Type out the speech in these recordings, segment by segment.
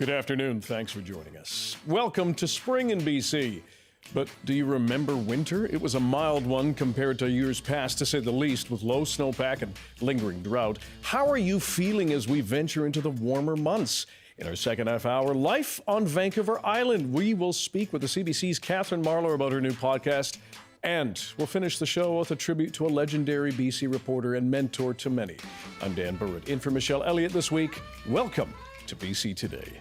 Good afternoon. Thanks for joining us. Welcome to spring in BC. But do you remember winter? It was a mild one compared to years past, to say the least, with low snowpack and lingering drought. How are you feeling as we venture into the warmer months? In our second half hour, life on Vancouver Island. We will speak with the CBC's Kathryn Marlow about her new podcast. And we'll finish the show with a tribute to a legendary BC reporter and mentor to many. I'm Dan Burrett, in for Michelle Elliott this week. Welcome to BC Today.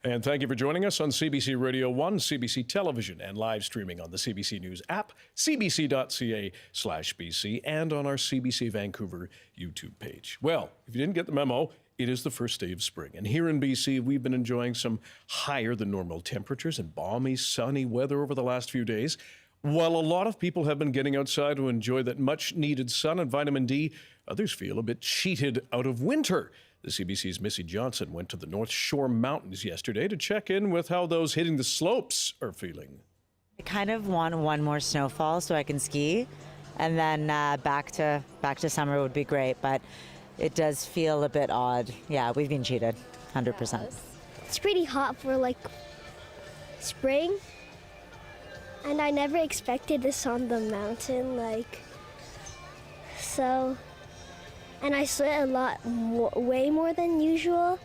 And thank you for joining us on CBC Radio 1, CBC Television, and live streaming on the CBC News app, cbc.ca/BC, and on our CBC Vancouver YouTube page. Well, if you didn't get the memo, it is the first day of spring. And here in BC, we've been enjoying some higher than normal temperatures and balmy, sunny weather over the last few days. While a lot of people have been getting outside to enjoy that much-needed sun and vitamin D, others feel a bit cheated out of winter. The CBC's Missy Johnson went to the North Shore Mountains yesterday to check in with how those hitting the slopes are feeling. I kind of want one more snowfall so I can ski, and then back to summer would be great, but it does feel a bit odd. Yeah, we've been cheated, 100%. It's pretty hot for like spring, and I never expected this on the mountain, so. And I sweat a lot, way more than usual.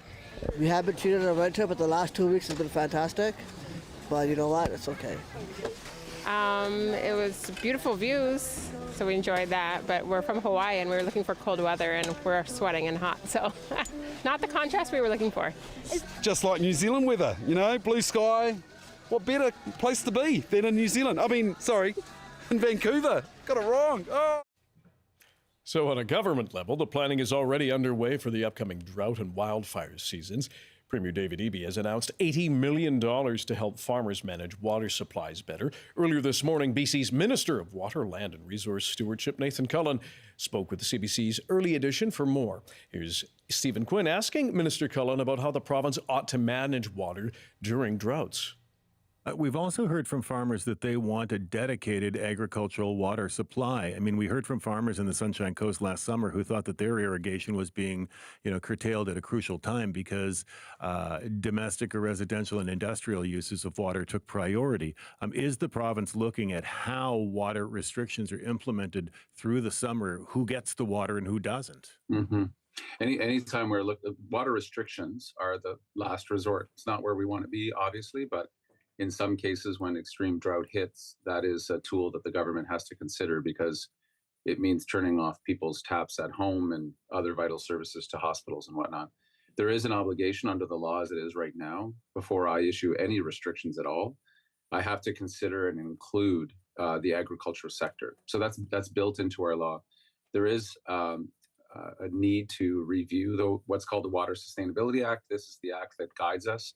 We have been treated in winter, but the last 2 weeks has been fantastic. But you know what? It's okay. It was beautiful views, so we enjoyed that. But we're from Hawaii, and we were looking for cold weather, and we're sweating and hot. So not the contrast we were looking for. Just like New Zealand weather, you know, blue sky. What better place to be than in New Zealand? In Vancouver. Got it wrong. Oh. So on a government level, the planning is already underway for the upcoming drought and wildfire seasons. Premier David Eby has announced $80 million to help farmers manage water supplies better. Earlier this morning, BC's Minister of Water, Land and Resource Stewardship, Nathan Cullen, spoke with the CBC's Early Edition for more. Here's Stephen Quinn asking Minister Cullen about how the province ought to manage water during droughts. We've also heard from farmers that they want a dedicated agricultural water supply. We heard from farmers in the Sunshine Coast last summer who thought that their irrigation was being, curtailed at a crucial time because domestic or residential and industrial uses of water took priority. Is the province looking at how water restrictions are implemented through the summer? Who gets the water and who doesn't? Mm-hmm. Anytime water restrictions are the last resort. It's not where we want to be, obviously, but in some cases, when extreme drought hits, that is a tool that the government has to consider because it means turning off people's taps at home and other vital services to hospitals and whatnot. There is an obligation under the law as it is right now, before I issue any restrictions at all, I have to consider and include the agricultural sector. So that's built into our law. There is a need to review what's called the Water Sustainability Act. This is the act that guides us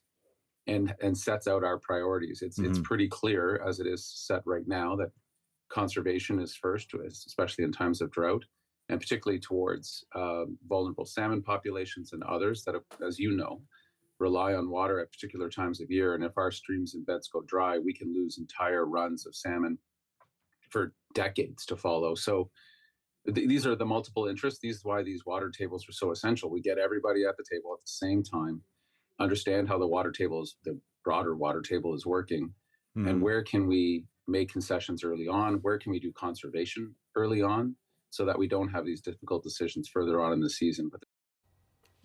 and sets out our priorities. It's pretty clear as it is set right now that conservation is first, especially in times of drought, and particularly towards vulnerable salmon populations and others that, as you know, rely on water at particular times of year. And if our streams and beds go dry, we can lose entire runs of salmon for decades to follow. So these are the multiple interests. These is why these water tables are so essential. We get everybody at the table at the same time, understand how the broader water table is working, and where can we make concessions early on, where can we do conservation early on so that we don't have these difficult decisions further on in the season.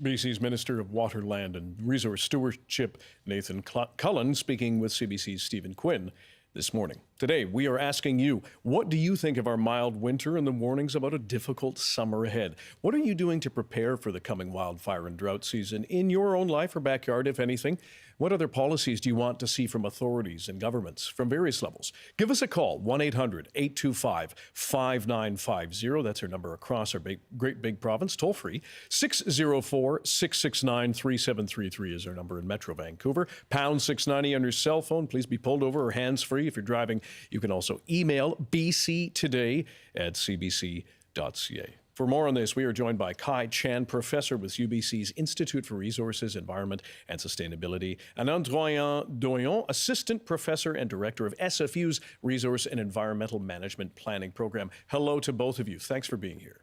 BC's Minister of Water, Land and Resource Stewardship, Nathan Cullen, speaking with CBC's Stephen Quinn this morning. Today, we are asking you, what do you think of our mild winter and the warnings about a difficult summer ahead? What are you doing to prepare for the coming wildfire and drought season in your own life or backyard, if anything? What other policies do you want to see from authorities and governments from various levels? Give us a call, 1-800-825-5950. That's our number across our great big province, toll free. 604-669-3733 is our number in Metro Vancouver. Pound 690 on your cell phone. Please be pulled over or hands-free if you're driving. You can also email bctoday@cbc.ca. For more on this, we are joined by Kai Chan, professor with UBC's Institute for Resources, Environment and Sustainability, and Androyan Doyon, assistant professor and director of SFU's Resource and Environmental Management Planning Program. Hello to both of you. Thanks for being here.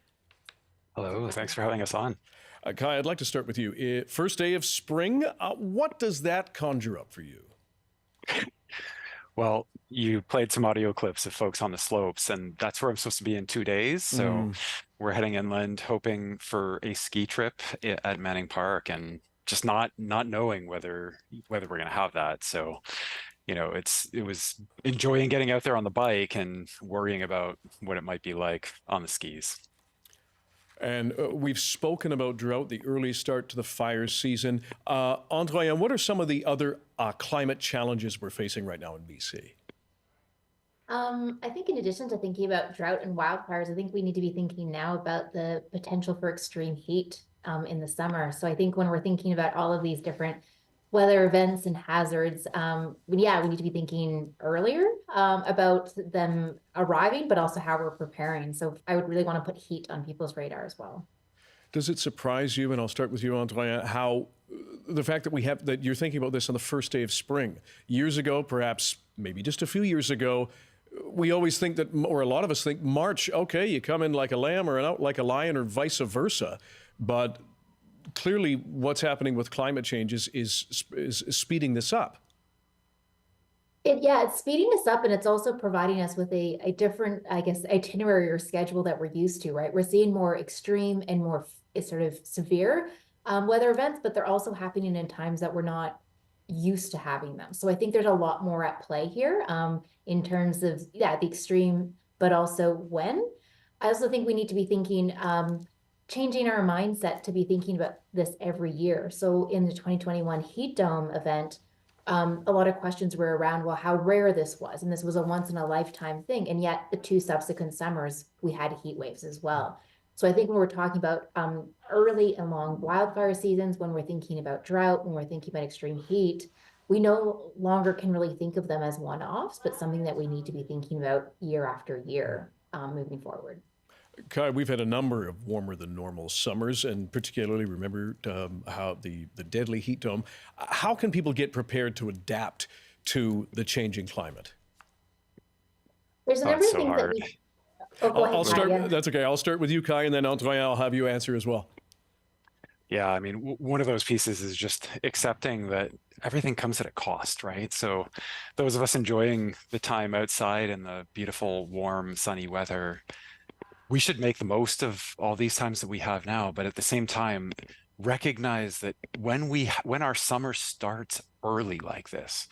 Hello, thanks for having us on. Kai, I'd like to start with you. First day of spring, what does that conjure up for you? Well, you played some audio clips of folks on the slopes, and that's where I'm supposed to be in 2 days. So we're heading inland, hoping for a ski trip at Manning Park, and just not knowing whether we're going to have that. So, you know, it was enjoying getting out there on the bike and worrying about what it might be like on the skis. And we've spoken about drought, the early start to the fire season. Androyan, what are some of the other climate challenges we're facing right now in BC? I think in addition to thinking about drought and wildfires, I think we need to be thinking now about the potential for extreme heat in the summer. So I think when we're thinking about all of these different weather events and hazards, we need to be thinking earlier about them arriving, but also how we're preparing. So I would really want to put heat on people's radar as well. Does it surprise you, and I'll start with you, Andrea, how the fact that you're thinking about this on the first day of spring? Years ago, perhaps maybe just a few years ago, we always think that, or a lot of us think, March, okay, you come in like a lamb or out like a lion, or vice versa. But clearly what's happening with climate change is speeding this up. It's speeding us up, and it's also providing us with a different, I guess, itinerary or schedule that we're used to, right? We're seeing more extreme and more sort of severe weather events, but they're also happening in times that we're not used to having them. So I think there's a lot more at play here in terms of, the extreme, but also when. I also think we need to be thinking, changing our mindset to be thinking about this every year. So in the 2021 heat dome event, a lot of questions were around, well, how rare this was. And this was a once in a lifetime thing. And yet the 2 subsequent summers, we had heat waves as well. So I think when we're talking about early and long wildfire seasons, when we're thinking about drought, when we're thinking about extreme heat, we no longer can really think of them as one-offs, but something that we need to be thinking about year after year moving forward. Kai, we've had a number of warmer than normal summers, and particularly remember how the deadly heat dome. How can people get prepared to adapt to the changing climate? There's a number of things that we... Oh, go ahead, I'll start. Kai. That's okay. I'll start with you, Kai, and then Andrea, I'll have you answer as well. Yeah, I mean, one of those pieces is just accepting that everything comes at a cost, right? So those of us enjoying the time outside and the beautiful, warm, sunny weather, we should make the most of all these times that we have now, but at the same time, recognize that when our summer starts early like this,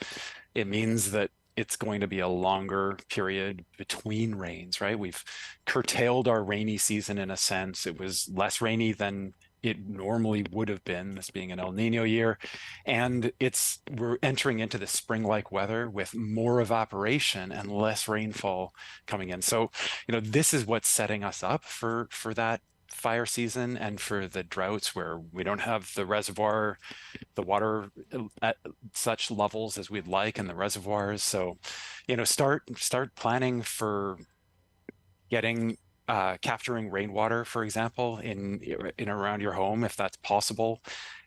it means that it's going to be a longer period between rains, right? We've curtailed our rainy season in a sense. It was less rainy than it normally would have been, this being an El Nino year. And we're entering into the spring-like weather with more evaporation and less rainfall coming in. So, this is what's setting us up for that fire season and for the droughts where we don't have the reservoir, the water at such levels as we'd like in the reservoirs. So, start planning for getting capturing rainwater, for example, in around your home, if that's possible,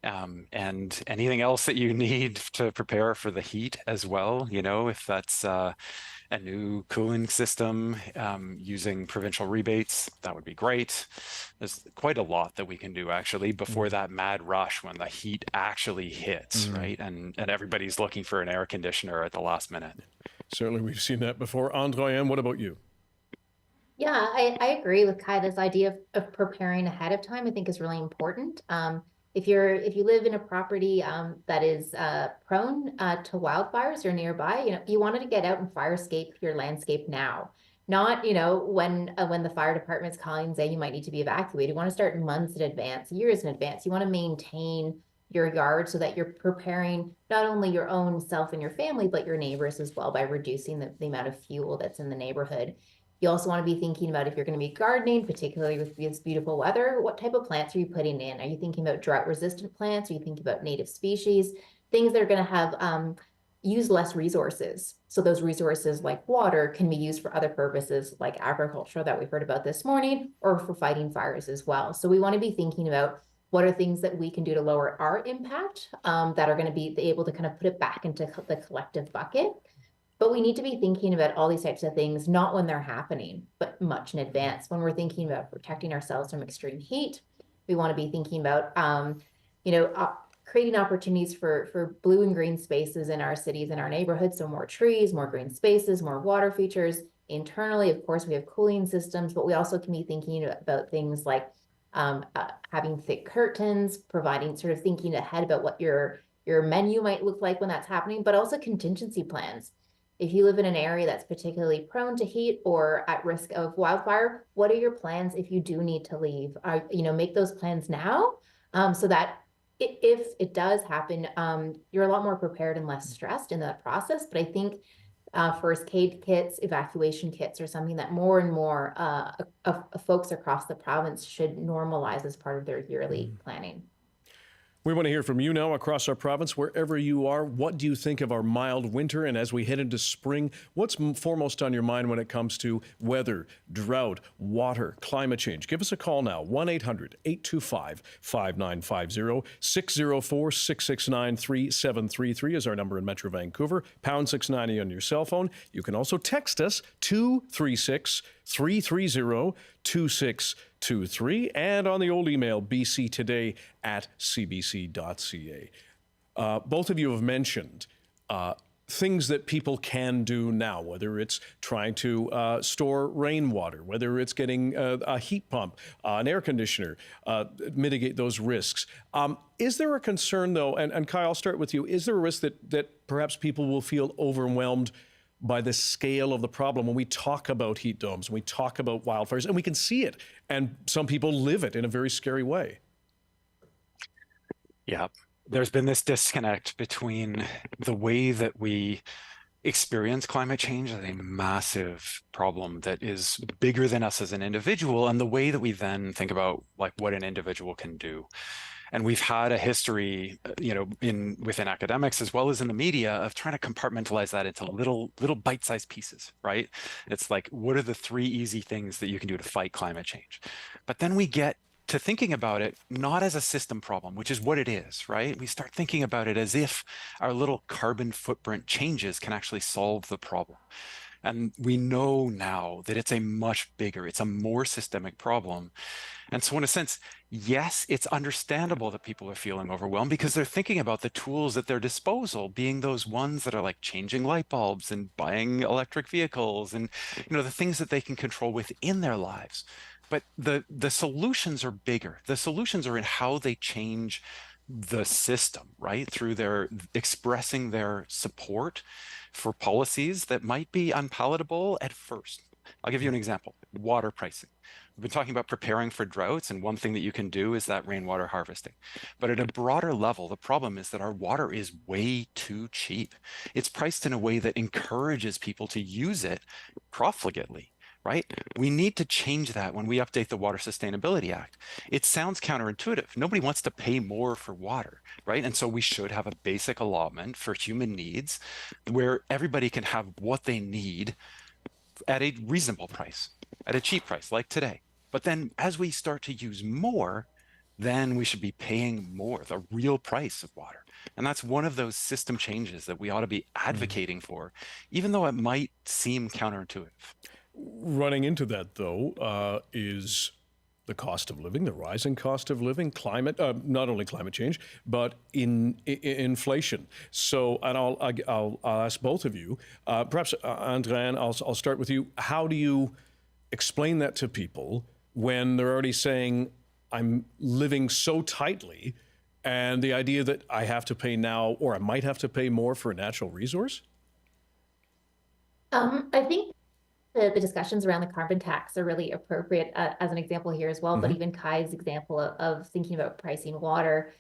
and anything else that you need to prepare for the heat as well. If that's a new cooling system, using provincial rebates, that would be great. There's quite a lot that we can do actually before that mad rush when the heat actually hits, right? And everybody's looking for an air conditioner at the last minute. Certainly, we've seen that before. Andrea, what about you? Yeah, I agree with Kai. This idea of preparing ahead of time, I think, is really important. If you live in a property that is prone to wildfires or nearby, you wanted to get out and fire escape your landscape now, not when the fire department's calling and saying you might need to be evacuated. You want to start months in advance, years in advance. You want to maintain your yard so that you're preparing not only your own self and your family, but your neighbors as well by reducing the amount of fuel that's in the neighborhood. You also want to be thinking about if you're going to be gardening, particularly with this beautiful weather, what type of plants are you putting in? Are you thinking about drought resistant plants? Are you thinking about native species? Things that are going to have use less resources. So those resources like water can be used for other purposes like agriculture that we heard about this morning, or for fighting fires as well. So we want to be thinking about what are things that we can do to lower our impact that are going to be able to kind of put it back into the collective bucket. But we need to be thinking about all these types of things, not when they're happening, but much in advance. When we're thinking about protecting ourselves from extreme heat, we want to be thinking about, creating opportunities for blue and green spaces in our cities and our neighborhoods. So more trees, more green spaces, more water features. Internally, of course, we have cooling systems, but we also can be thinking about things like having thick curtains, providing sort of thinking ahead about what your menu might look like when that's happening, but also contingency plans. If you live in an area that's particularly prone to heat or at risk of wildfire, what are your plans if you do need to leave? Make those plans now so that if it does happen, you're a lot more prepared and less stressed in that process. But I think first aid kits, evacuation kits are something that more and more of folks across the province should normalize as part of their yearly planning. We want to hear from you now across our province, wherever you are. What do you think of our mild winter? And as we head into spring, what's foremost on your mind when it comes to weather, drought, water, climate change? Give us a call now, 1-800-825-5950. 604-669-3733 is our number in Metro Vancouver, pound 690 on your cell phone. You can also text us, 236-330-2623, and on the old email, bctoday@cbc.ca. Both of you have mentioned things that people can do now, whether it's trying to store rainwater, whether it's getting a heat pump, an air conditioner, mitigate those risks. Is there a concern, though, and Kai, I'll start with you, is there a risk that perhaps people will feel overwhelmed by the scale of the problem when we talk about heat domes, when we talk about wildfires, and we can see it, and some people live it in a very scary way? Yeah, there's been this disconnect between the way that we experience climate change as a massive problem that is bigger than us as an individual, and the way that we then think about like what an individual can do. And we've had a history, within academics as well as in the media of trying to compartmentalize that into little bite-sized pieces, right? It's like, what are the 3 easy things that you can do to fight climate change? But then we get to thinking about it not as a system problem, which is what it is, right? We start thinking about it as if our little carbon footprint changes can actually solve the problem. And we know now that it's a much bigger, it's a more systemic problem. And so in a sense, yes, it's understandable that people are feeling overwhelmed because they're thinking about the tools at their disposal being those ones that are like changing light bulbs and buying electric vehicles and, the things that they can control within their lives. But the solutions are bigger. The solutions are in how they change the system, right? Through their expressing their support for policies that might be unpalatable at first. I'll give you an example, water pricing. We've been talking about preparing for droughts, and one thing that you can do is that rainwater harvesting. But at a broader level, the problem is that our water is way too cheap. It's priced in a way that encourages people to use it profligately. Right? We need to change that when we update the Water Sustainability Act. It sounds counterintuitive. Nobody wants to pay more for water, right? And so we should have a basic allotment for human needs where everybody can have what they need at a reasonable price, at a cheap price, like today. But then as we start to use more, then we should be paying more, the real price of water. And that's one of those system changes that we ought to be advocating for, even though it might seem counterintuitive. Running into that, though, is the cost of living, the rising cost of living, climate, not only climate change, but inflation. So, and I'll ask both of you, perhaps, Andréane, I'll start with you. How do you explain that to people when they're already saying, I'm living so tightly, and the idea that I have to pay now, or I might have to pay more for a natural resource? I think the discussions around the carbon tax are really appropriate as an example here as well, but even Kai's example of thinking about pricing water.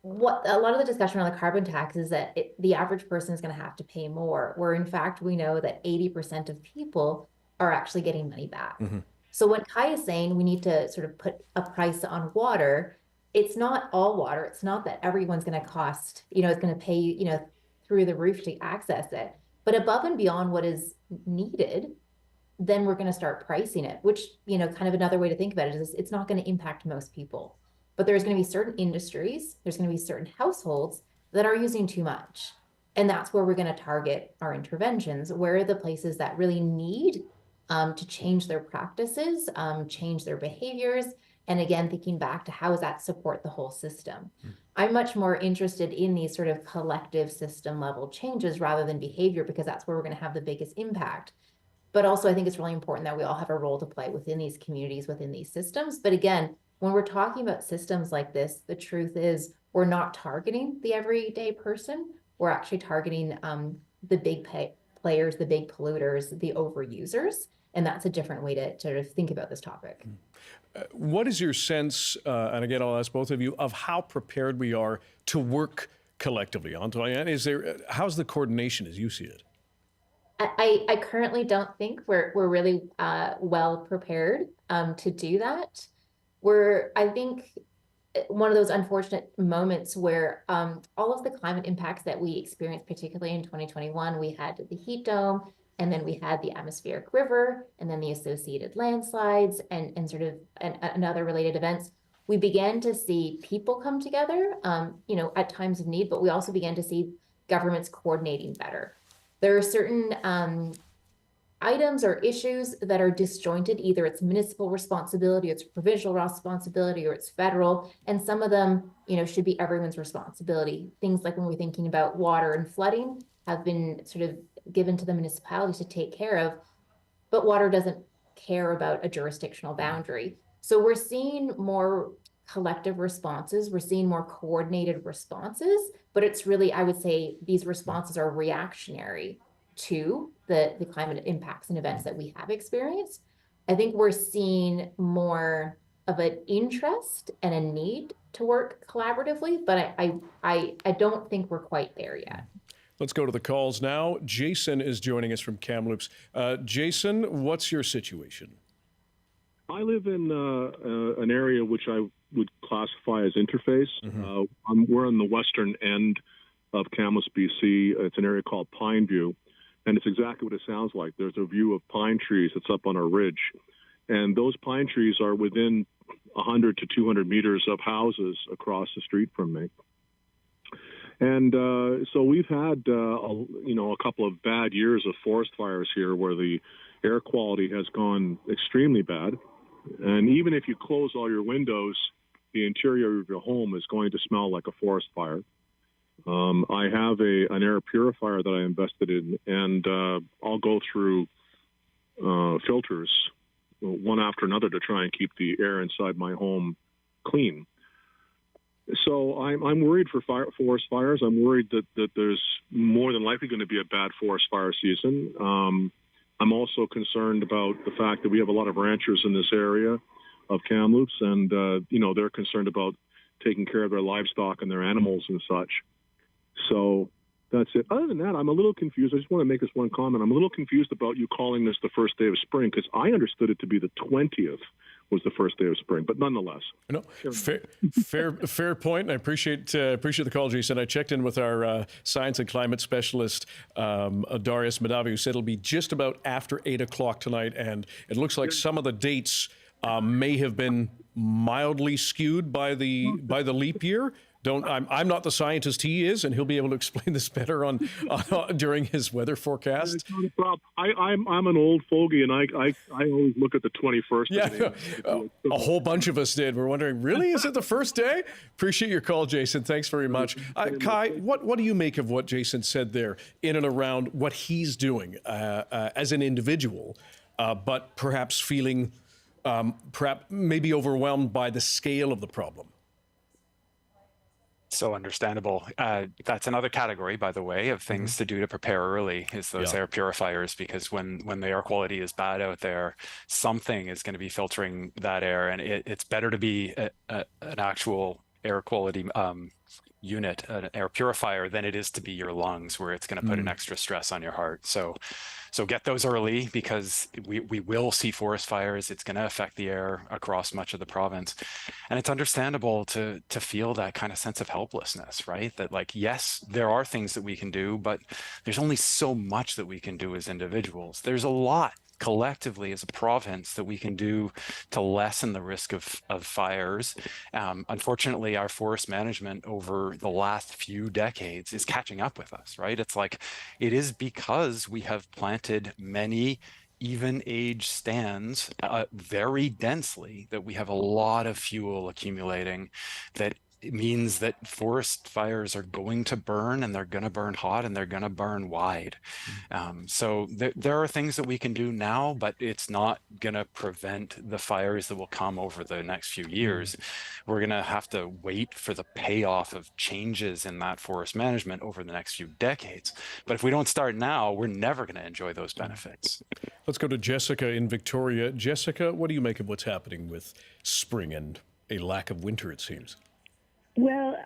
What a lot of the discussion around the carbon tax is that the average person is going to have to pay more, where in fact we know that 80% of people are actually getting money back. So when Kai is saying we need to sort of put a price on water, it's not all water. It's not that everyone's going to cost, it's going to pay, through the roof to access it. But above and beyond what is needed, then we're going to start pricing it, which, kind of another way to think about it is it's not going to impact most people. But there's going to be certain industries, there's going to be certain households that are using too much. And that's where we're going to target our interventions. Where are the places that really need to change their practices, change their behaviors? And again, thinking back to how does that support the whole system? I'm much more interested in these sort of collective system level changes rather than behavior, because that's where we're going to have the biggest impact. But also, I think it's really important that we all have a role to play within these communities, within these systems. But again, when we're talking about systems like this, the truth is we're not targeting the everyday person. We're actually targeting the big players, the big polluters, the overusers. And that's a different way to sort of think about this topic. What is your sense, and again, I'll ask both of you, of how prepared we are to work collectively? Antoine, how's the coordination as you see it? I currently don't think we're really well prepared to do that. I think one of those unfortunate moments where all of the climate impacts that we experienced, particularly in 2021, we had the heat dome, and then we had the atmospheric river, and then the associated landslides and sort of and other related events. We began to see people come together, at times of need, but we also began to see governments coordinating better. There are certain items or issues that are disjointed. Either it's municipal responsibility, it's provincial responsibility, or it's federal. And some of them, should be everyone's responsibility. Things like when we're thinking about water and flooding have been sort of given to the municipalities to take care of, but water doesn't care about a jurisdictional boundary. So we're seeing more collective responses. We're seeing more coordinated responses, but it's really, I would say these responses are reactionary to the climate impacts and events that we have experienced. I think we're seeing more of an interest and a need to work collaboratively, but I don't think we're quite there yet. Let's go to the calls now. Jason is joining us from Kamloops. Jason, what's your situation? I live in an area which I would classify as interface. We're on the western end of Kamloops, BC. It's an area called Pine View, and it's exactly what it sounds like. There's a view of pine trees that's up on a ridge, and those pine trees are within 100 to 200 meters of houses across the street from me. And so we've had, a couple of bad years of forest fires here where the air quality has gone extremely bad. And even if you close all your windows, the interior of your home is going to smell like a forest fire. I have an air purifier that I invested in, and I'll go through filters one after another to try and keep the air inside my home clean. So I'm worried for forest fires. I'm worried that there's more than likely going to be a bad forest fire season. I'm also concerned about the fact that we have a lot of ranchers in this area of Kamloops, and they're concerned about taking care of their livestock and their animals and such. So that's it. Other than that, I'm a little confused. I just want to make this one comment. I'm a little confused about you calling this the first day of spring, because I understood it to be the 20th was the first day of spring, but nonetheless. No, fair point. And I appreciate the call, Jason. I checked in with our science and climate specialist, Darius Madavi, who said it'll be just about after 8 o'clock tonight, and it looks like some of the dates may have been mildly skewed by the leap year. I'm not the scientist he is, and he'll be able to explain this better on during his weather forecast. It's not a problem. I'm an old fogey, and I always look at the 21st. Yeah, a whole bunch of us did. We're wondering, really, is it the first day? Appreciate your call, Jason. Thanks very much. Kai, what do you make of what Jason said there in and around what he's doing as an individual, but perhaps feeling perhaps maybe overwhelmed by the scale of the problem? So understandable. That's another category, by the way, of things to do to prepare early is those air purifiers, because when the air quality is bad out there, something is going to be filtering that air, and it's better to be an actual air quality unit, an air purifier, than it is to be your lungs, where it's going to put an extra stress on your heart. So get those early, because we will see forest fires. It's going to affect the air across much of the province. And it's understandable to feel that kind of sense of helplessness, right? That, like, yes, there are things that we can do, but there's only so much that we can do as individuals. There's a lot collectively as a province that we can do to lessen the risk of fires. Unfortunately, our forest management over the last few decades is catching up with us, right? It's like, it is because we have planted many even age stands very densely that we have a lot of fuel accumulating. That it means that forest fires are going to burn, and they're going to burn hot, and they're going to burn wide. So there are things that we can do now, but it's not going to prevent the fires that will come over the next few years. We're going to have to wait for the payoff of changes in that forest management over the next few decades. But if we don't start now, we're never going to enjoy those benefits. Let's go to Jessica in Victoria. Jessica, what do you make of what's happening with spring and a lack of winter, it seems? Well,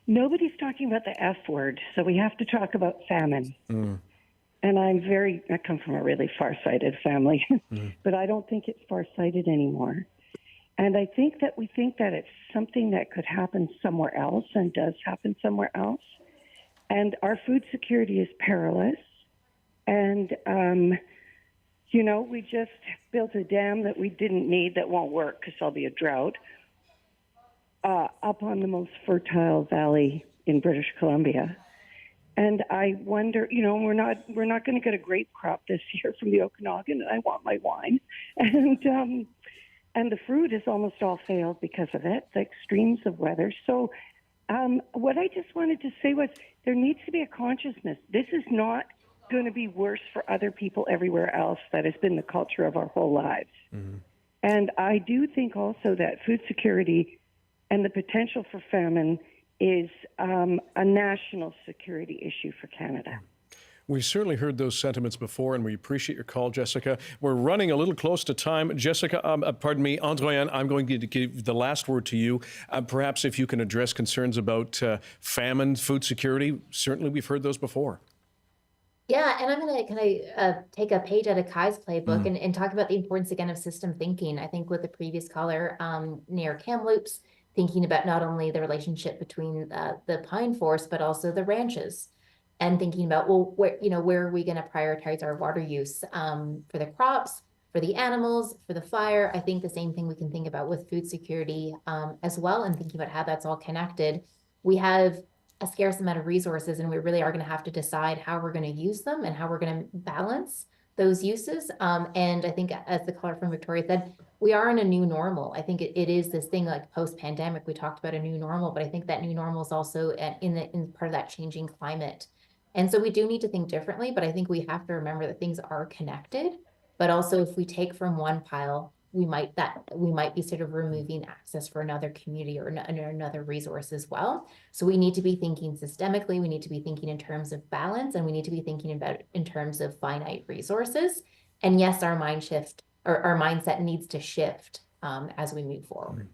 nobody's talking about the F word, so we have to talk about famine. And I come from a really far-sighted family, but I don't think it's far-sighted anymore. And I think that we think that it's something that could happen somewhere else and does happen somewhere else. And our food security is perilous. And, we just built a dam that we didn't need that won't work because there'll be a drought. Up on the most fertile valley in British Columbia. And I wonder, we're not going to get a grape crop this year from the Okanagan, and I want my wine. And the fruit has almost all failed because of it, the extremes of weather. So what I just wanted to say was there needs to be a consciousness. This is not going to be worse for other people everywhere else. That has been the culture of our whole lives. And I do think also that food security and the potential for famine is a national security issue for Canada. We've certainly heard those sentiments before, and we appreciate your call, Jessica. We're running a little close to time. Jessica, Androyan, I'm going to give the last word to you. Perhaps if you can address concerns about famine, food security. Certainly we've heard those before. Yeah, and I'm going to take a page out of Kai's playbook and talk about the importance, again, of system thinking. I think with the previous caller, near Kamloops, thinking about not only the relationship between the pine forest, but also the ranches, and thinking about, where are we going to prioritize our water use for the crops, for the animals, for the fire. I think the same thing we can think about with food security as well, and thinking about how that's all connected. We have a scarce amount of resources, and we really are going to have to decide how we're going to use them and how we're going to balance those uses. And I think, as the caller from Victoria said, we are in a new normal. I think it is this thing, like post-pandemic, we talked about a new normal, but I think that new normal is also in part of that changing climate. And so we do need to think differently, but I think we have to remember that things are connected. But also, if we take from one pile, we might be sort of removing access for another community or another resource as well. So we need to be thinking systemically. We need to be thinking in terms of balance, and we need to be thinking about in terms of finite resources. And yes, our mindset needs to shift as we move forward.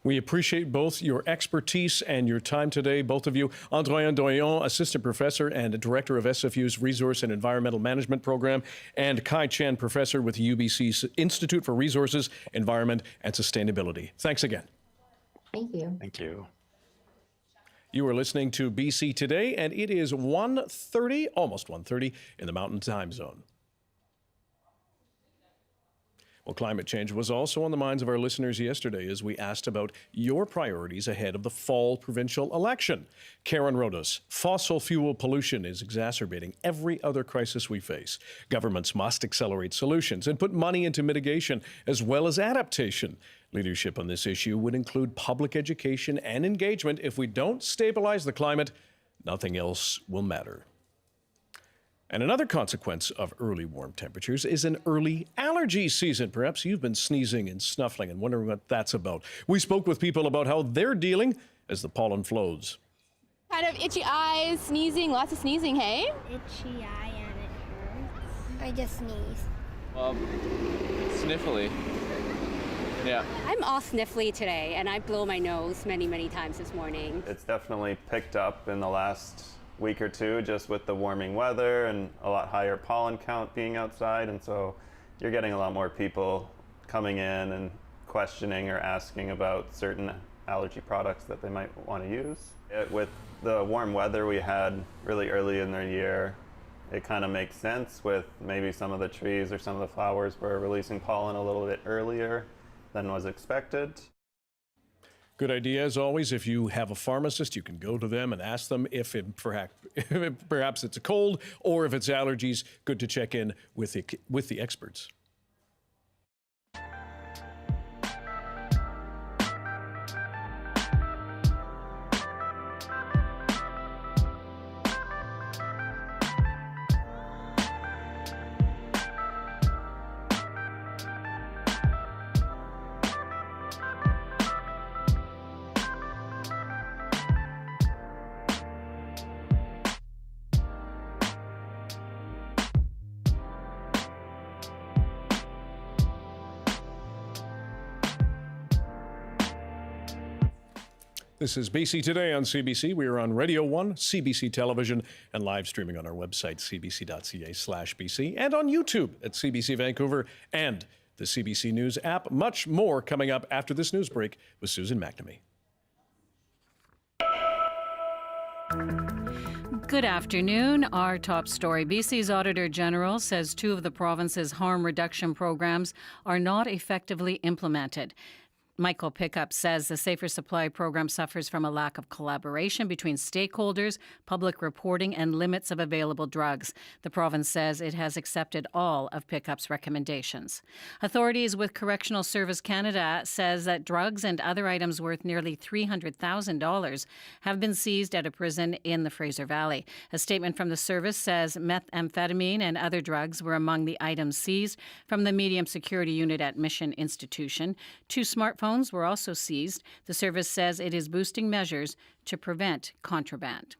We appreciate both your expertise and your time today, both of you. Androyan Doyon, Assistant Professor and Director of SFU's Resource and Environmental Management Program, and Kai Chen, Professor with the UBC's Institute for Resources, Environment and Sustainability. Thanks again. Thank you. Thank you. You are listening to BC Today, and it is 1:30, almost 1:30 in the Mountain Time Zone. Well, climate change was also on the minds of our listeners yesterday as we asked about your priorities ahead of the fall provincial election. Karen wrote us, fossil fuel pollution is exacerbating every other crisis we face. Governments must accelerate solutions and put money into mitigation as well as adaptation. Leadership on this issue would include public education and engagement. If we don't stabilize the climate, nothing else will matter. And another consequence of early warm temperatures is an early allergy season. Perhaps you've been sneezing and snuffling and wondering what that's about. We spoke with people about how they're dealing as the pollen flows. Kind of itchy eyes, sneezing, lots of sneezing, hey? Itchy eye and it hurts. I just sneeze. Well, sniffly. Yeah. I'm all sniffly today, and I blow my nose many, many times this morning. It's definitely picked up in the last week or two, just with the warming weather and a lot higher pollen count being outside, and so you're getting a lot more people coming in and questioning or asking about certain allergy products that they might want to use. With the warm weather we had really early in the year, it kind of makes sense with maybe some of the trees or some of the flowers were releasing pollen a little bit earlier than was expected. Good idea, as always. If you have a pharmacist, you can go to them and ask them if perhaps it's a cold or if it's allergies. Good to check in with the experts. This is BC Today on CBC. We are on Radio 1, CBC Television, and live streaming on our website, cbc.ca/BC, and on YouTube at CBC Vancouver and the CBC News app. Much more coming up after this news break with Susan McNamee. Good afternoon. Our top story. BC's Auditor General says 2 of the province's harm reduction programs are not effectively implemented. Michael Pickup says the Safer Supply program suffers from a lack of collaboration between stakeholders, public reporting, and limits of available drugs. The province says it has accepted all of Pickup's recommendations. Authorities with Correctional Service Canada says that drugs and other items worth nearly $300,000 have been seized at a prison in the Fraser Valley. A statement from the service says methamphetamine and other drugs were among the items seized from the medium security unit at Mission Institution. 2 smartphones were also seized. The service says it is boosting measures to prevent contraband.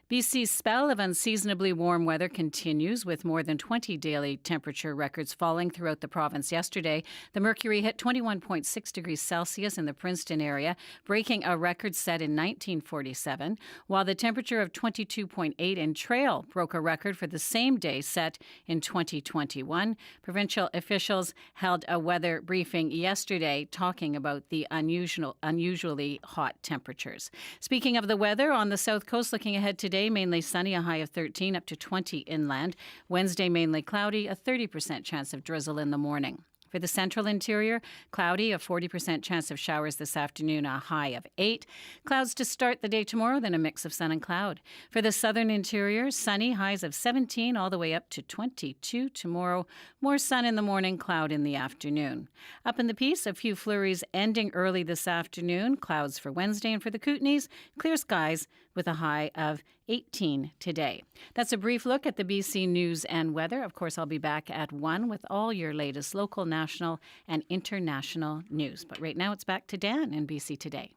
BC's spell of unseasonably warm weather continues, with more than 20 daily temperature records falling throughout the province yesterday. The mercury hit 21.6 degrees Celsius in the Princeton area, breaking a record set in 1947, while the temperature of 22.8 in Trail broke a record for the same day set in 2021. Provincial officials held a weather briefing yesterday talking about the unusually hot temperatures. Speaking of the weather, on the South Coast, looking ahead today, mainly sunny, a high of 13, up to 20 inland. Wednesday, mainly cloudy, a 30% chance of drizzle in the morning. For the central interior, cloudy, a 40% chance of showers this afternoon, a high of 8. Clouds to start the day tomorrow, then a mix of sun and cloud. For the southern interior, sunny, highs of 17 all the way up to 22 tomorrow. More sun in the morning, cloud in the afternoon. Up in the Peace, a few flurries ending early this afternoon. Clouds for Wednesday, and for the Kootenays, clear skies with a high of 18 today. That's a brief look at the BC news and weather. Of course, I'll be back at 1 with all your latest local, national, and international news. But right now, it's back to Dan in BC Today.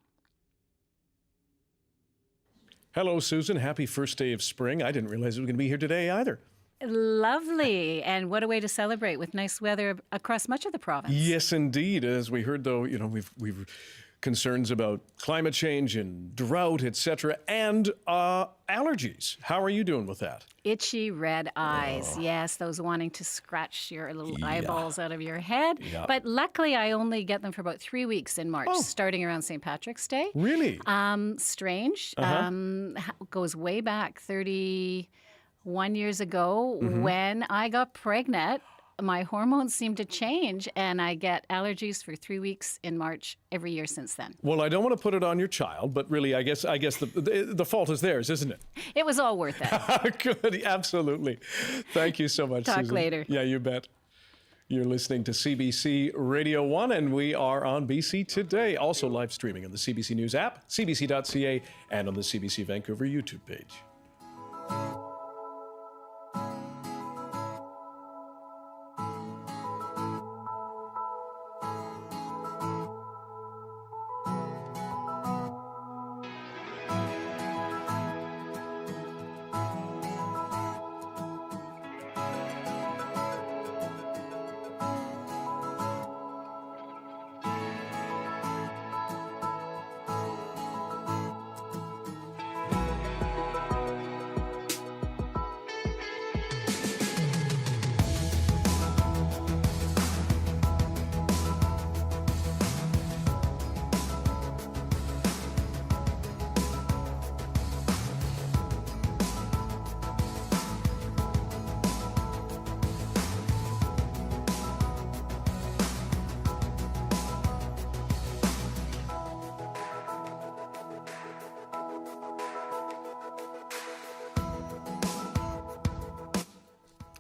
Hello, Susan. Happy first day of spring. I didn't realize it was going to be here today either. Lovely. And what a way to celebrate with nice weather across much of the province. Yes, indeed. As we heard, though, we've concerns about climate change and drought, etc., and allergies. How are you doing with that? Itchy red eyes. Yes, those wanting to scratch your little eyeballs out of your head. Yeah. But luckily, I only get them for about 3 weeks in March, starting around St. Patrick's Day. Really? Strange. Goes way back 31 years ago when I got pregnant. My hormones seem to change, and I get allergies for 3 weeks in March every year since then. Well, I don't want to put it on your child, but really, I guess the fault is theirs, isn't it? It was all worth it. Good, absolutely. Thank you so much, Talk Susan. later. Yeah, you bet. You're listening to CBC Radio 1, and we are on BC Today, also live streaming on the CBC News app, cbc.ca, and on the CBC Vancouver YouTube page.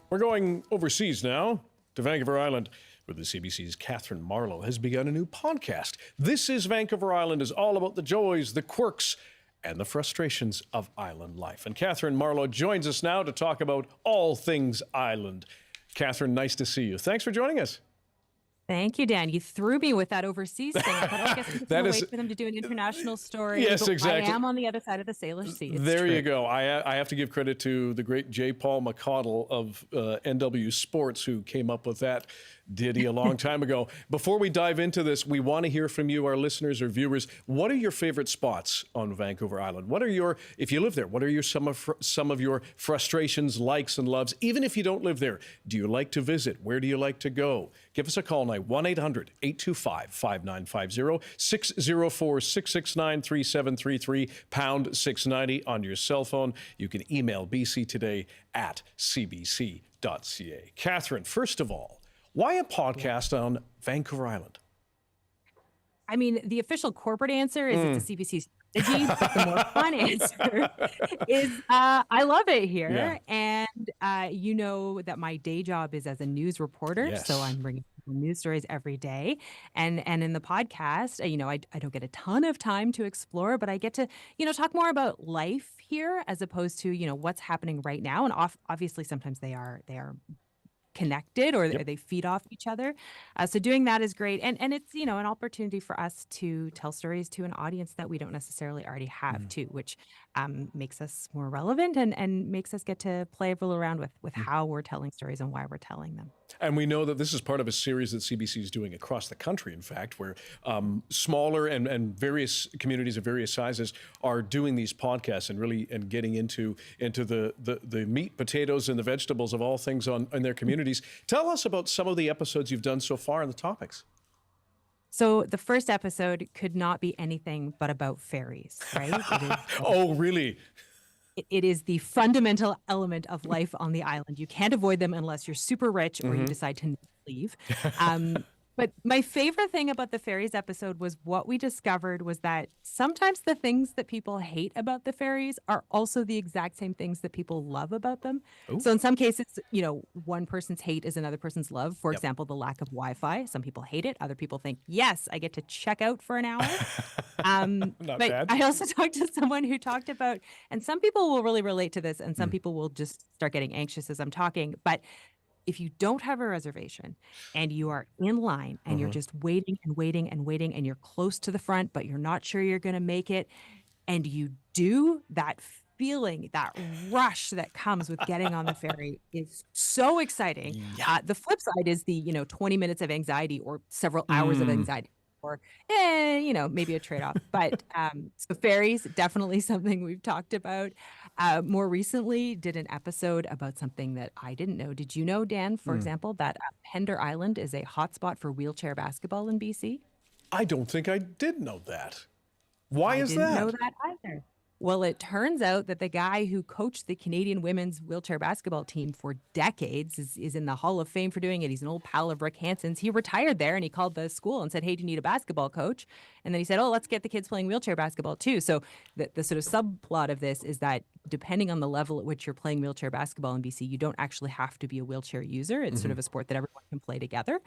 We're going overseas now to Vancouver Island, where the CBC's Kathryn Marlow has begun a new podcast. This is Vancouver Island is all about the joys, the quirks, and the frustrations of island life. And Kathryn Marlow joins us now to talk about all things island. Kathryn, nice to see you. Thanks for joining us. Thank you, Dan. You threw me with that overseas thing. I thought, I guess I'm going to wait for them to do an international story. Yes, but exactly. I am on the other side of the Salish Sea. It's there true. you go. I have to give credit to the great J. Paul McConnell of NW Sports, who came up with that ditty a long time ago. Before we dive into this, we want to hear from you, our listeners or viewers. What are your favorite spots on Vancouver Island? What are your, if you live there, what are some of your frustrations, likes, and loves? Even if you don't live there, do you like to visit? Where do you like to go? Give us a call now, 1-800-825-5950, 604-669-3733, pound 690 on your cell phone. You can email bctoday@cbc.ca. Kathryn, first of all, why a podcast on Vancouver Island? I mean, the official corporate answer is it's a CBC strategy, but the more fun answer is I love it here. Yeah. And you know that my day job is as a news reporter. Yes. So I'm bringing news stories every day. And in the podcast, you know, I don't get a ton of time to explore, but I get to, you know, talk more about life here as opposed to, you know, what's happening right now. And obviously sometimes they are connected or they feed off each other. So doing that is great. And it's, you know, an opportunity for us to tell stories to an audience that we don't necessarily already have too, which makes us more relevant and makes us get to play a little around with how we're telling stories and why we're telling them. And we know that this is part of a series that CBC is doing across the country, in fact, where smaller and various communities of various sizes are doing these podcasts and really getting into the meat, potatoes, and the vegetables of all things in their communities. Tell us about some of the episodes you've done so far and the topics. So the first episode could not be anything but about fairies, right? Oh, really? It is the fundamental element of life on the island. You can't avoid them unless you're super rich or you decide to leave. But my favorite thing about the fairies episode was what we discovered was that sometimes the things that people hate about the fairies are also the exact same things that people love about them. Ooh. So in some cases, you know, one person's hate is another person's love. For example, the lack of Wi-Fi. Some people hate it. Other people think, yes, I get to check out for an hour. But bad. I also talked to someone who talked about, and some people will really relate to this, and some people will just start getting anxious as I'm talking, but if you don't have a reservation and you are in line and you're just waiting and waiting and waiting and you're close to the front, but you're not sure you're going to make it, and you do, that feeling, that rush that comes with getting on the ferry is so exciting. The flip side is the, you know, 20 minutes of anxiety or several hours of anxiety. Or, you know, maybe a trade-off. But so ferries, definitely something we've talked about. More recently, did an episode about something that I didn't know. Did you know, Dan, for example, that Pender Island is a hotspot for wheelchair basketball in BC? I don't think I did know that. Why is that? I didn't know that either. Well, it turns out that the guy who coached the Canadian women's wheelchair basketball team for decades is in the Hall of Fame for doing it. He's an old pal of Rick Hansen's. He retired there and he called the school and said, hey, do you need a basketball coach? And then he said, oh, let's get the kids playing wheelchair basketball too. So the sort of subplot of this is that depending on the level at which you're playing wheelchair basketball in BC, you don't actually have to be a wheelchair user. It's sort of a sport that everyone can play together.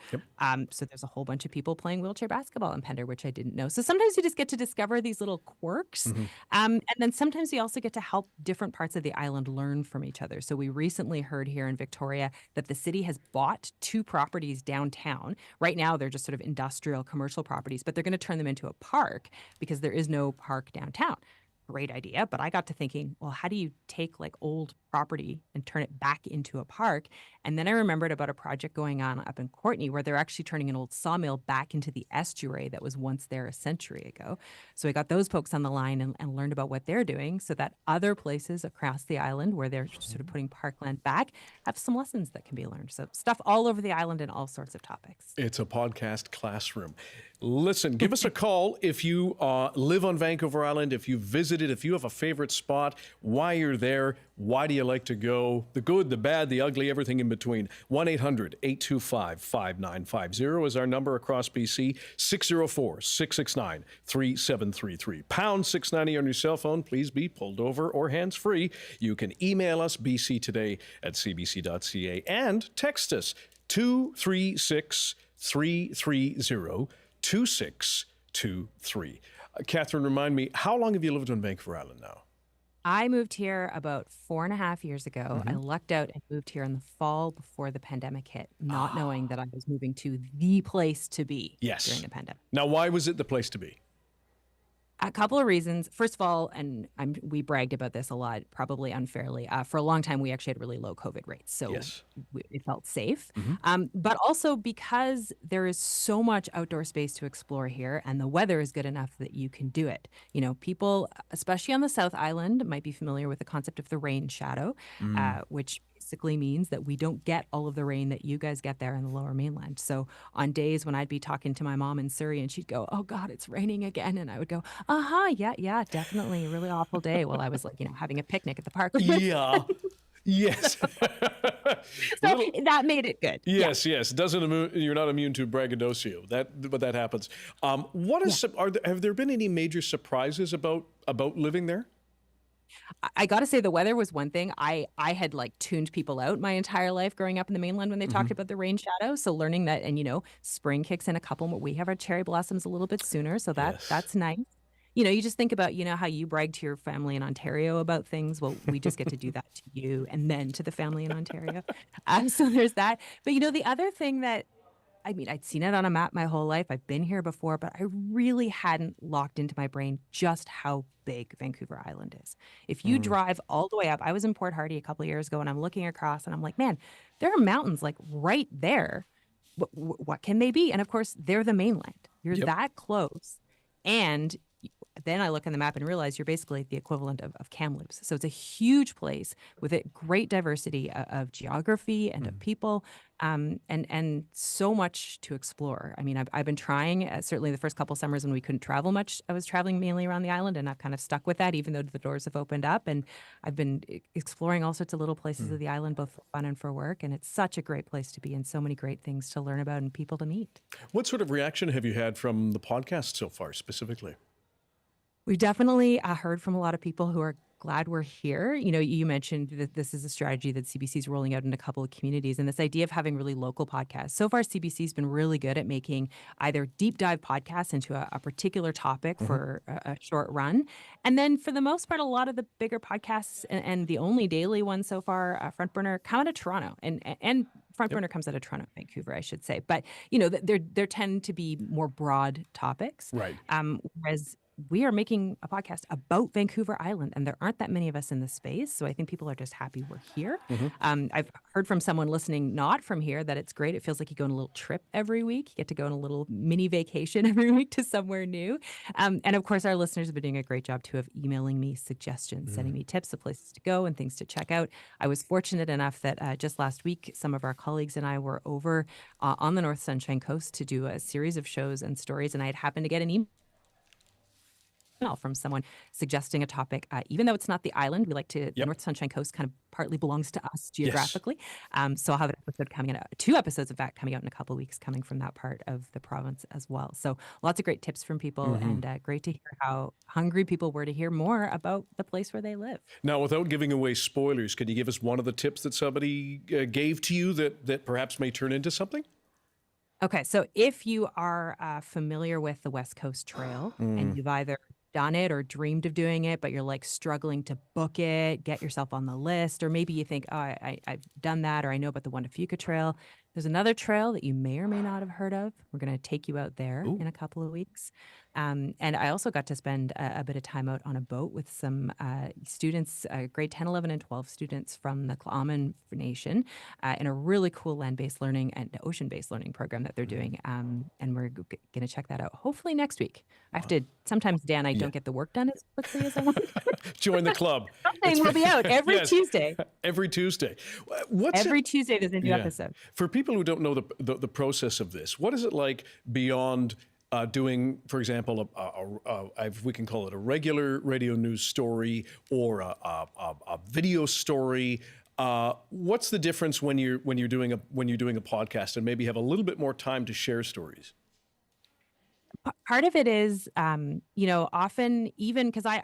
So there's a whole bunch of people playing wheelchair basketball in Pender, which I didn't know. So sometimes you just get to discover these little quirks. And then sometimes we also get to help different parts of the island learn from each other. So we recently heard here in Victoria that the city has bought 2 properties downtown. Right now, they're just sort of industrial commercial properties, but they're going to turn them into a park because there is no park downtown. Great idea. But I got to thinking, well, how do you take like old property and turn it back into a park? And then I remembered about a project going on up in Courtenay where they're actually turning an old sawmill back into the estuary that was once there a century ago. So I got those folks on the line and learned about what they're doing so that other places across the island where they're sort of putting parkland back have some lessons that can be learned. So stuff all over the island and all sorts of topics. It's a podcast classroom. Listen, give us a call if you live on Vancouver Island, if you visited, if you have a favorite spot, why you're there, why do you like to go, the good, the bad, the ugly, everything in between. 1-800-825-5950 is our number across BC, 604-669-3733. Pound 690 on your cell phone. Please be pulled over or hands-free. You can email us, bctoday@cbc.ca, and text us 236-330. 2623. Kathryn, remind me, how long have you lived on Vancouver Island now? I moved here about 4.5 years ago. I Mhm. lucked out and moved here in the fall before the pandemic hit, not knowing that I was moving to the place to be Yes. during the pandemic. Now, why was it the place to be? A couple of reasons. First of all, and we bragged about this a lot, probably unfairly. For a long time, we actually had really low COVID rates, so Yes. it felt safe. Mhm. But also because there is so much outdoor space to explore here, and the weather is good enough that you can do it. You know, people, especially on the South Island, might be familiar with the concept of the rain shadow, which basically means that we don't get all of the rain that you guys get there in the Lower Mainland. So on days when I'd be talking to my mom in Surrey and she'd go, "Oh God, it's raining again," and I would go, yeah, definitely a really awful day, while I was like, having a picnic at the park. Yeah. Yes. So that made it good. Yes. You're not immune to braggadocio. But that happens. Have there been any major surprises about living there? I got to say, the weather was one thing. I had tuned people out my entire life growing up in the mainland when they talked about the rain shadow. So learning that, and spring kicks in a couple more. We have our cherry blossoms a little bit sooner, so that's nice. You just think about, how you brag to your family in Ontario about things. Well, we just get to do that to you and then to the family in Ontario. So there's that. But, the other thing that, I'd seen it on a map my whole life. I've been here before, but I really hadn't locked into my brain just how big Vancouver Island is. If you drive all the way up, I was in Port Hardy a couple of years ago, and I'm looking across and I'm like, man, there are mountains right there. What can they be? And of course, they're the mainland. You're that close. And then I look on the map and realize you're basically the equivalent of Kamloops. So it's a huge place with a great diversity of geography and of people, and so much to explore. I've been trying, certainly the first couple summers when we couldn't travel much, I was traveling mainly around the island, and I've kind of stuck with that, even though the doors have opened up. And I've been exploring all sorts of little places of the island, both for fun and for work. And it's such a great place to be, and so many great things to learn about and people to meet. What sort of reaction have you had from the podcast so far, specifically? We've definitely heard from a lot of people who are glad we're here. You mentioned that this is a strategy that CBC is rolling out in a couple of communities, and this idea of having really local podcasts. So far, CBC has been really good at making either deep dive podcasts into a particular topic for a short run. And then for the most part, a lot of the bigger podcasts and the only daily one so far, Front Burner, come out of Toronto, and Front Burner comes out of Toronto, Vancouver, I should say. But, there tend to be more broad topics. Right. Whereas we are making a podcast about Vancouver Island, and there aren't that many of us in the space. So I think people are just happy we're here. I've heard from someone listening not from here that it's great. It feels like you go on a little trip every week. You get to go on a little mini vacation every week to somewhere new. And of course, our listeners have been doing a great job too of emailing me suggestions, sending me tips of places to go and things to check out. I was fortunate enough that just last week, some of our colleagues and I were over on the North Sunshine Coast to do a series of shows and stories, and I had happened to get an email from someone suggesting a topic, even though it's not the island. We like to, the North Sunshine Coast kind of partly belongs to us geographically. So I'll have an episode coming out, 2 episodes, in fact, coming out in a couple of weeks, coming from that part of the province as well. So lots of great tips from people, and great to hear how hungry people were to hear more about the place where they live. Now, without giving away spoilers, could you give us one of the tips that somebody gave to you that perhaps may turn into something? Okay, so if you are familiar with the West Coast Trail, and you've either done it or dreamed of doing it, but you're struggling to book it, get yourself on the list, or maybe you think, I've done that, or I know about the Fuka Trail. There's another trail that you may or may not have heard of. We're going to take you out there in a couple of weeks. And I also got to spend a bit of time out on a boat with some students, grade 10, 11, and 12 students from the Kla'amin Nation in a really cool land-based learning and ocean-based learning program that they're doing. And we're going to check that out hopefully next week. I have to, sometimes, Dan, I don't get the work done as quickly as I want. Join the club. Something will be out every Tuesday. Every Tuesday. Every Tuesday there's a new episode. For people who don't know the process of this, what is it like beyond doing, for example, we can call it a regular radio news story or a video story. What's the difference when you're doing a podcast and maybe have a little bit more time to share stories? Part of it is, often even because I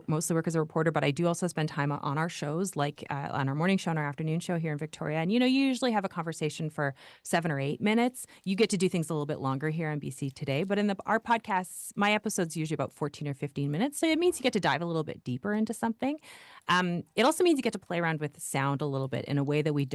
mostly work as a reporter, but I do also spend time on our shows, like on our morning show and our afternoon show here in Victoria. And, you usually have a conversation for 7 or 8 minutes. You get to do things a little bit longer here on BC Today. But in our podcasts, my episode's usually about 14 or 15 minutes. So it means you get to dive a little bit deeper into something. It also means you get to play around with sound a little bit in a way that we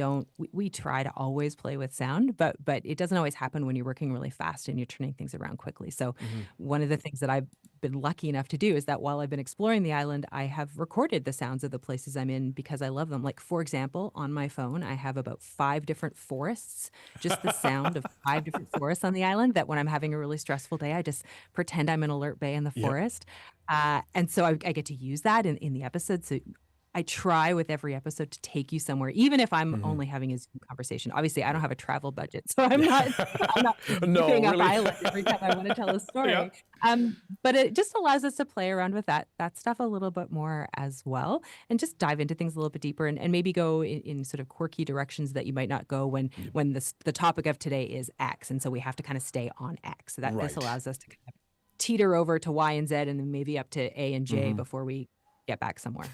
try to always play with sound, but it doesn't always happen when you're working really fast and you're turning things around quickly. So one of the things that I've been lucky enough to do is that while I've been exploring the island, I have recorded the sounds of the places I'm in because I love them. Like, for example, on my phone, I have about 5 different forests, just the sound of 5 different forests on the island, that when I'm having a really stressful day, I just pretend I'm in Alert Bay in the forest. And so I get to use that in the episode. So I try with every episode to take you somewhere, even if I'm only having a Zoom conversation. Obviously, I don't have a travel budget, so I'm not zipping up island every time I want to tell a story. Yeah. But it just allows us to play around with that stuff a little bit more as well, and just dive into things a little bit deeper, and maybe go in sort of quirky directions that you might not go when the topic of today is X, and so we have to kind of stay on X. So that this allows us to kind of teeter over to Y and Z, and then maybe up to A and J before we get back somewhere.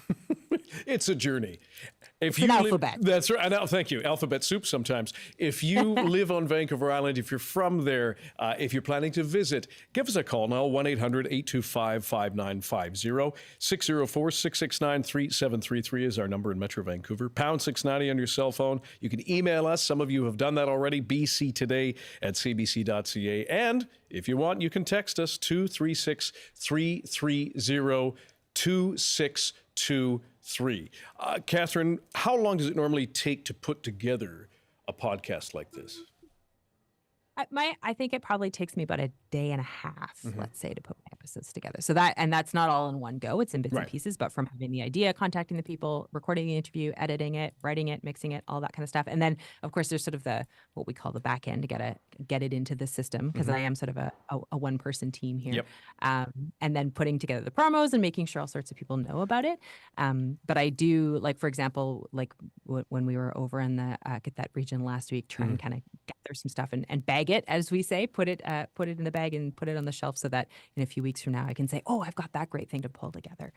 It's a journey. It's an alphabet. That's right. Thank you. Alphabet soup sometimes. If you live on Vancouver Island, if you're from there, if you're planning to visit, give us a call now, 1-800-825-5950. 604-669-3733 is our number in Metro Vancouver. Pound 690 on your cell phone. You can email us. Some of you have done that already, bctoday@cbc.ca. And if you want, you can text us 236-330-2623. Kathryn, how long does it normally take to put together a podcast like this? I think it probably takes me about a day and a half, let's say, to put my episodes together. So that's not all in one go. It's in bits and pieces, but from having the idea, contacting the people, recording the interview, editing it, writing it, mixing it, all that kind of stuff. And then, of course, there's sort of what we call the back end to get it into the system, because I am sort of a one-person team here. Yep. And then putting together the promos and making sure all sorts of people know about it. But I do, like, for example, like when we were over in the that region last week, trying to kind of gather some stuff and bag it, as we say, put it in the bag and put it on the shelf, so that in a few weeks from now I can say, oh, I've got that great thing to pull together.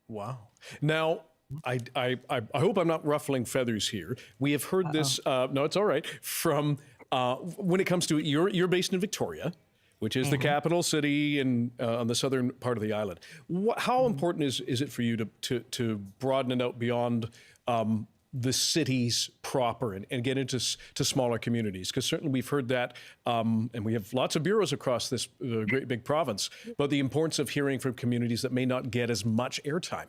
Wow. Now, I hope I'm not ruffling feathers here. We have heard this. No, it's all right. From when it comes to you're based in Victoria, which is the capital city and on the southern part of the island. How important is it for you to broaden it out beyond the cities proper and get into smaller communities? Because certainly we've heard that, and we have lots of bureaus across this great big province, but the importance of hearing from communities that may not get as much airtime.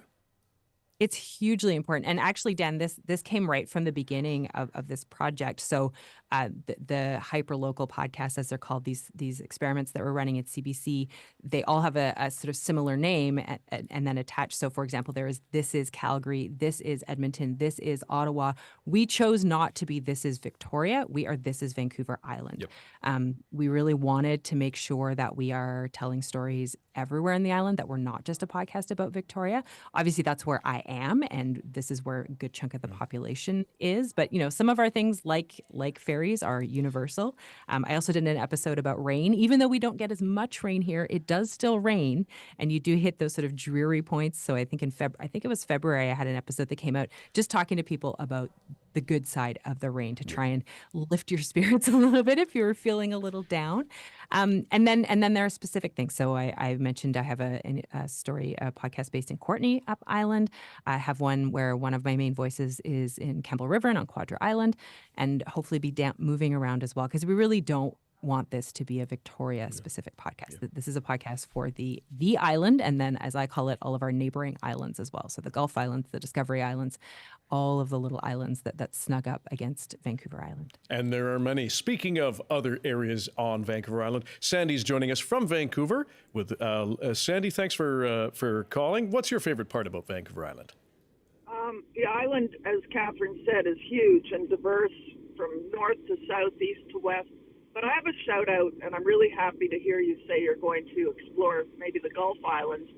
It's hugely important. And actually, Dan, this came right from the beginning of this project. So the hyper-local podcasts, as they're called, these experiments that we're running at CBC, they all have a sort of similar name and then attached. So, for example, this is Calgary, this is Edmonton, this is Ottawa. We chose not to be this is Victoria. We are this is Vancouver Island. Yep. We really wanted to make sure that we are telling stories everywhere in the island, that we're not just a podcast about Victoria. Obviously, that's where I am, and this is where a good chunk of the population is. But, some of our things like ferries are universal. I also did an episode about rain. Even though we don't get as much rain here, it does still rain, and you do hit those sort of dreary points. So I think it was February, I had an episode that came out just talking to people about the good side of the rain, to try and lift your spirits a little bit if you're feeling a little down. And then there are specific things. So I mentioned I have a podcast based in Courtenay up Island. I have one where one of my main voices is in Campbell River and on Quadra Island, and hopefully be moving around as well, because we really don't want this to be a Victoria specific podcast. Yeah. This is a podcast for the island, and then, as I call it, all of our neighboring islands as well. So the Gulf Islands, the Discovery Islands, all of the little islands that snug up against Vancouver Island. And there are many. Speaking of other areas on Vancouver Island, Sandy's joining us from Vancouver. With Sandy, thanks for calling. What's your favorite part about Vancouver Island? The island, as Kathryn said, is huge and diverse from north to south, east to west. But I have a shout out, and I'm really happy to hear you say you're going to explore maybe the Gulf Islands.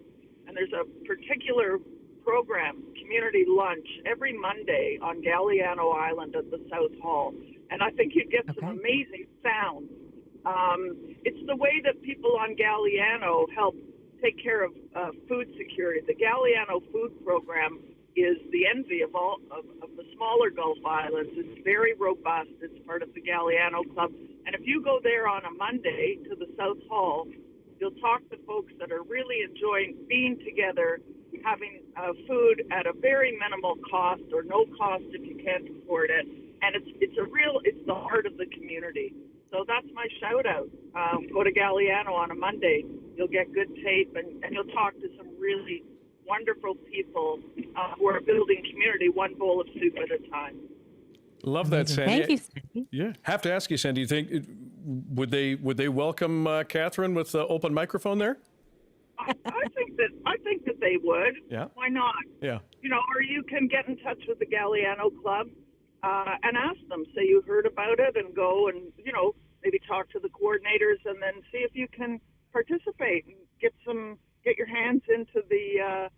And there's a particular program, community lunch, every Monday on Galliano Island at the South Hall. And I think you'd get some amazing sounds. It's the way that people on Galliano help take care of food security. The Galliano food program is the envy of all of the smaller Gulf Islands. It's very robust. It's part of the Galliano Club. And if you go there on a Monday to the South Hall, you'll talk to folks that are really enjoying being together, having food at a very minimal cost or no cost if you can't afford it. And it's the heart of the community. So that's my shout out. Go to Galliano on a Monday. You'll get good tape and you'll talk to some really wonderful people who are building community one bowl of soup at a time. Love that, Sandy. Thank you, Sandy. Yeah, have to ask you, Sandy. Do you think would they welcome Kathryn with the open microphone there? I think that they would. Yeah. Why not? Yeah. Or you can get in touch with the Galliano Club and ask them. Say you heard about it, and go and maybe talk to the coordinators, and then see if you can participate and get your hands into the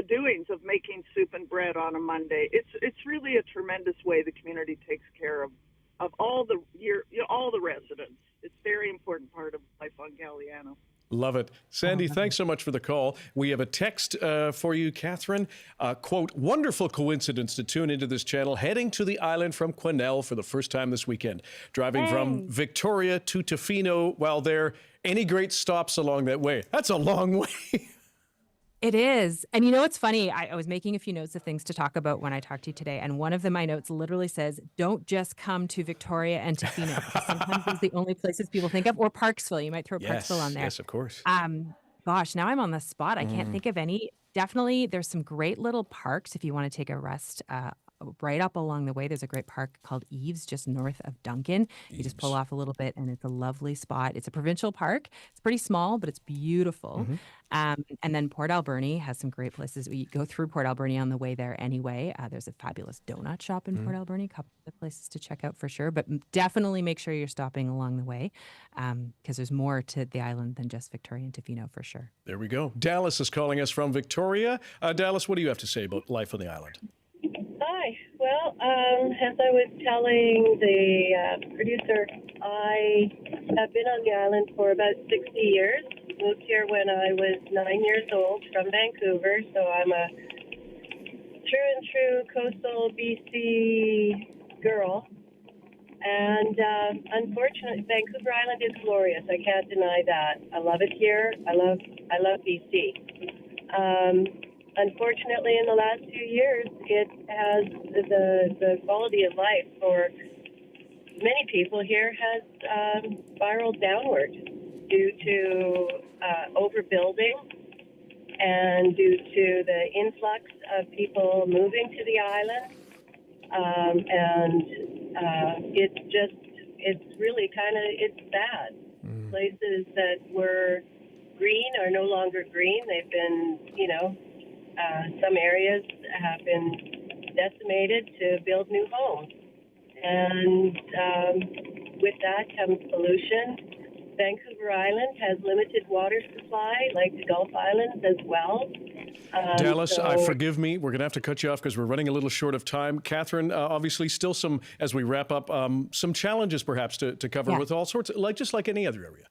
doings of making soup and bread on a Monday. It's really a tremendous way the community takes care of all the residents. It's a very important part of life on Galliano. Love it. Sandy, thanks so much for the call. We have a text for you, Kathryn. Quote, wonderful coincidence to tune into this channel, heading to the island from Quesnel for the first time this weekend. Driving from Victoria to Tofino while there. Any great stops along that way? That's a long way. It is. And it's funny. I was making a few notes of things to talk about when I talked to you today. And one of my notes literally says, don't just come to Victoria and Tofino. Because sometimes those are the only places people think of. Or Parksville. You might throw Parksville on there. Yes, of course. Gosh, now I'm on the spot. I can't think of any. Definitely, there's some great little parks if you want to take a rest. Right up along the way, there's a great park called Eves, just north of Duncan. You just pull off a little bit, and it's a lovely spot. It's a provincial park. It's pretty small, but it's beautiful. And then Port Alberni has some great places. We go through Port Alberni on the way there anyway. There's a fabulous donut shop in Port Alberni, a couple of places to check out for sure. But definitely make sure you're stopping along the way because there's more to the island than just Victoria and Tofino for sure. There we go. Dallas is calling us from Victoria. Dallas, what do you have to say about life on the island? Hi. Well, as I was telling the producer, I have been on the island for about 60 years. Moved here when I was 9 years old from Vancouver, so I'm a true coastal BC girl. And unfortunately, Vancouver Island is glorious. I can't deny that. I love it here. I love BC. Unfortunately, in the last few years, it has the quality of life for many people here has spiraled downward due to overbuilding and due to the influx of people moving to the island. It's really it's sad. Places that were green are no longer green. They've been, some areas have been decimated to build new homes. And with that comes pollution. Vancouver Island has limited water supply, like the Gulf Islands as well. Dallas, forgive me. We're going to have to cut you off because we're running a little short of time. Kathryn, obviously still some, as we wrap up, some challenges perhaps to cover with all sorts, just like any other area.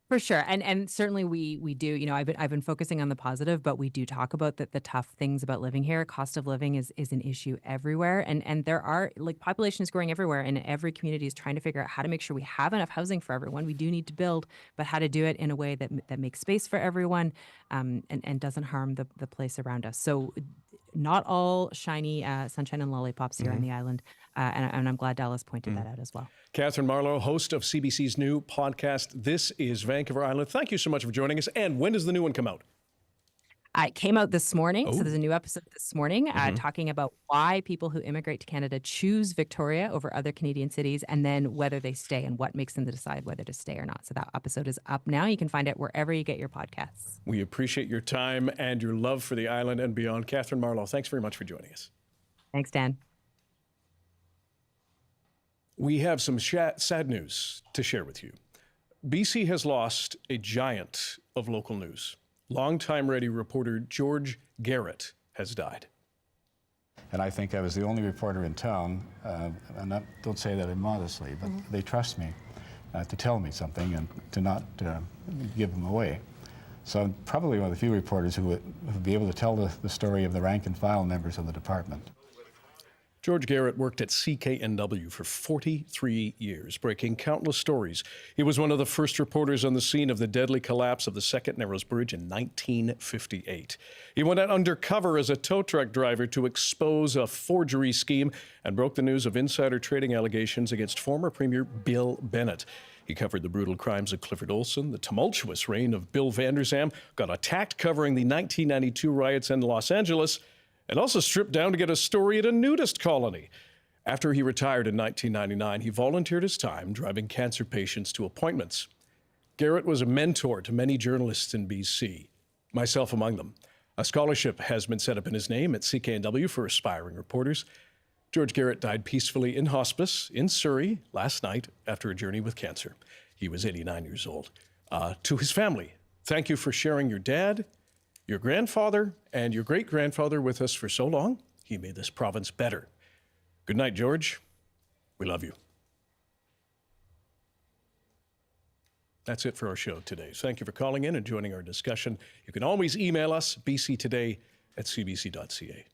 For sure. And certainly we do, I've been focusing on the positive, but we do talk about the tough things about living here. Cost of living is an issue everywhere. And there are population is growing everywhere, and every community is trying to figure out how to make sure we have enough housing for everyone. We do need to build, but how to do it in a way that makes space for everyone and doesn't harm the place around us. So not all shiny sunshine and lollipops here on the island. And I'm glad Dallas pointed that out as well. Kathryn Marlow, host of CBC's new podcast, This is Vancouver Island. Thank you so much for joining us. And when does the new one come out? It came out this morning. So there's a new episode this morning talking about why people who immigrate to Canada choose Victoria over other Canadian cities, and then whether they stay and what makes them decide whether to stay or not. So that episode is up now. You can find it wherever you get your podcasts. We appreciate your time and your love for the island and beyond. Kathryn Marlow, thanks very much for joining us. Thanks, Dan. We have some sad news to share with you. BC has lost a giant of local news. Longtime ready reporter George Garrett has died. And I think I was the only reporter in town, and don't say that immodestly, but they trust me to tell me something and to not give them away. So I'm probably one of the few reporters who would be able to tell the story of the rank and file members of the department. George Garrett worked at CKNW for 43 years, breaking countless stories. He was one of the first reporters on the scene of the deadly collapse of the Second Narrows Bridge in 1958. He went out undercover as a tow truck driver to expose a forgery scheme and broke the news of insider trading allegations against former Premier Bill Bennett. He covered the brutal crimes of Clifford Olson, the tumultuous reign of Bill Vander Zalm, got attacked covering the 1992 riots in Los Angeles, and also stripped down to get a story at a nudist colony. After he retired in 1999, he volunteered his time driving cancer patients to appointments. Garrett was a mentor to many journalists in BC, myself among them. A scholarship has been set up in his name at CKNW for aspiring reporters. George Garrett died peacefully in hospice in Surrey last night after a journey with cancer. He was 89 years old. To his family, thank you for sharing your dad, your grandfather, and your great-grandfather with us for so long. He made this province better. Good night, George. We love you. That's it for our show today. Thank you for calling in and joining our discussion. You can always email us, bctoday@cbc.ca.